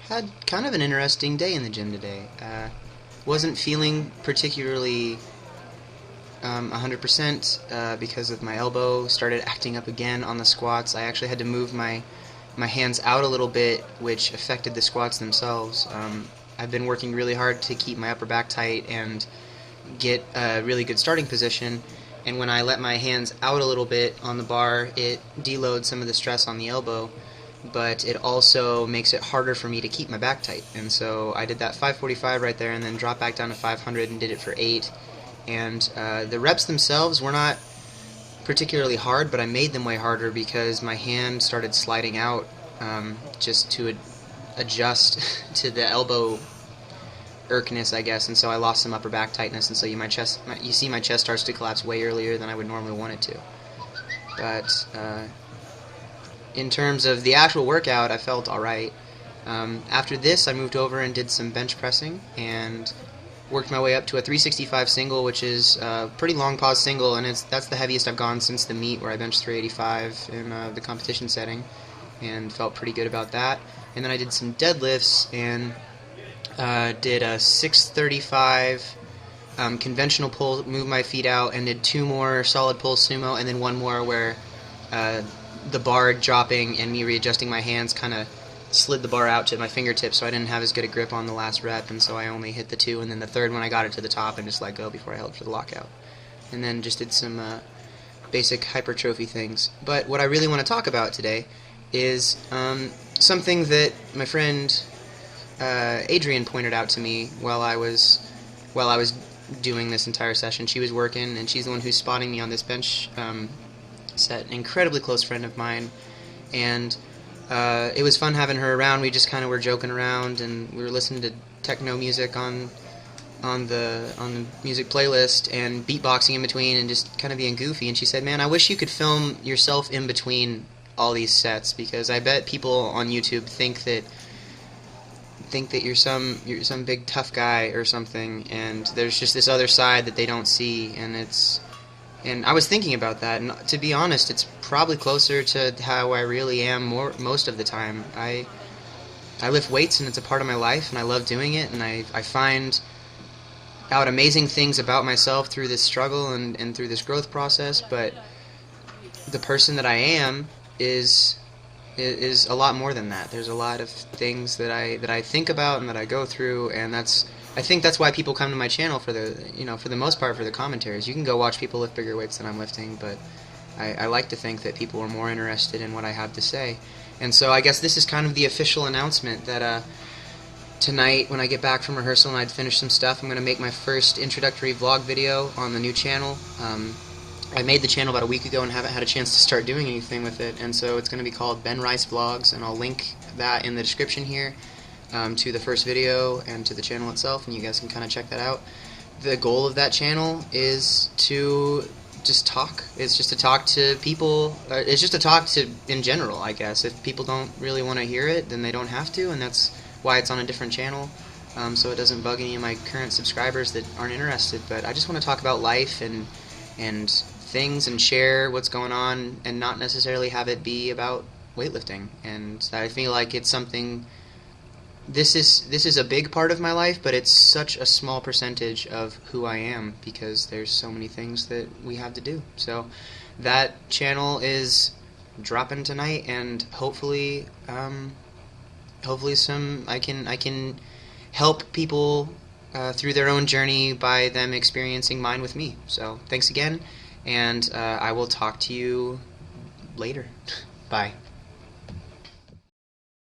had kind of an interesting day in the gym today. Wasn't feeling particularly 100% because of my elbow. Started acting up again on the squats. I actually had to move my hands out a little bit, which affected the squats themselves. I've been working really hard to keep my upper back tight and get a really good starting position, and when I let my hands out a little bit on the bar, it deloads some of the stress on the elbow, but it also makes it harder for me to keep my back tight. And so I did that 545 right there and then dropped back down to 500 and did it for 8. And the reps themselves were not particularly hard, but I made them way harder because my hand started sliding out just to adjust to the elbow irkness, I guess, and so I lost some upper back tightness, and so you see my chest starts to collapse way earlier than I would normally want it to. But in terms of the actual workout, I felt alright. After this, I moved over and did some bench pressing and worked my way up to a 365 single, which is a pretty long pause single, and that's the heaviest I've gone since the meet, where I benched 385 in the competition setting, and felt pretty good about that. And then I did some deadlifts and did a 635 conventional pull, moved my feet out, and did 2 more solid pull sumo, and then 1 more where the bar dropping and me readjusting my hands kind of slid the bar out to my fingertips, so I didn't have as good a grip on the last rep, and so I only hit the 2, and then the third one I got it to the top and just let go before I held for the lockout. And then just did some basic hypertrophy things. But what I really want to talk about today is something that my friend Adrian pointed out to me while I was doing this entire session. She was working, and she's the one who's spotting me on this bench set. An incredibly close friend of mine, and it was fun having her around. We just kind of were joking around, and we were listening to techno music on the music playlist and beatboxing in between and just kind of being goofy. And she said, "Man, I wish you could film yourself in between all these sets, because I bet people on YouTube think that you're some big tough guy or something, and there's just this other side that they don't see." And I was thinking about that, and to be honest, it's probably closer to how I really am most of the time. I lift weights, and it's a part of my life, and I love doing it, and I find out amazing things about myself through this struggle and through this growth process, but the person that I am is a lot more than that. There's a lot of things that I think about and that I go through, and I think that's why people come to my channel for the most part for the commentaries. You can go watch people lift bigger weights than I'm lifting, but I like to think that people are more interested in what I have to say. And so I guess this is kind of the official announcement that tonight, when I get back from rehearsal and I'd finish some stuff, I'm going to make my first introductory vlog video on the new channel. I made the channel about a week ago and haven't had a chance to start doing anything with it, and so it's going to be called Ben Rice Vlogs, and I'll link that in the description here to the first video and to the channel itself, and you guys can kind of check that out. The goal of that channel is to just talk. It's just to talk to people. It's just to talk to in general, I guess. If people don't really want to hear it, then they don't have to, and that's why it's on a different channel, so it doesn't bug any of my current subscribers that aren't interested. But I just want to talk about life and things and share what's going on, and not necessarily have it be about weightlifting. And I feel like it's something. This is a big part of my life, but it's such a small percentage of who I am, because there's so many things that we have to do. So that channel is dropping tonight, and hopefully I can help people through their own journey by them experiencing mine with me. So thanks again, and I will talk to you later. Bye.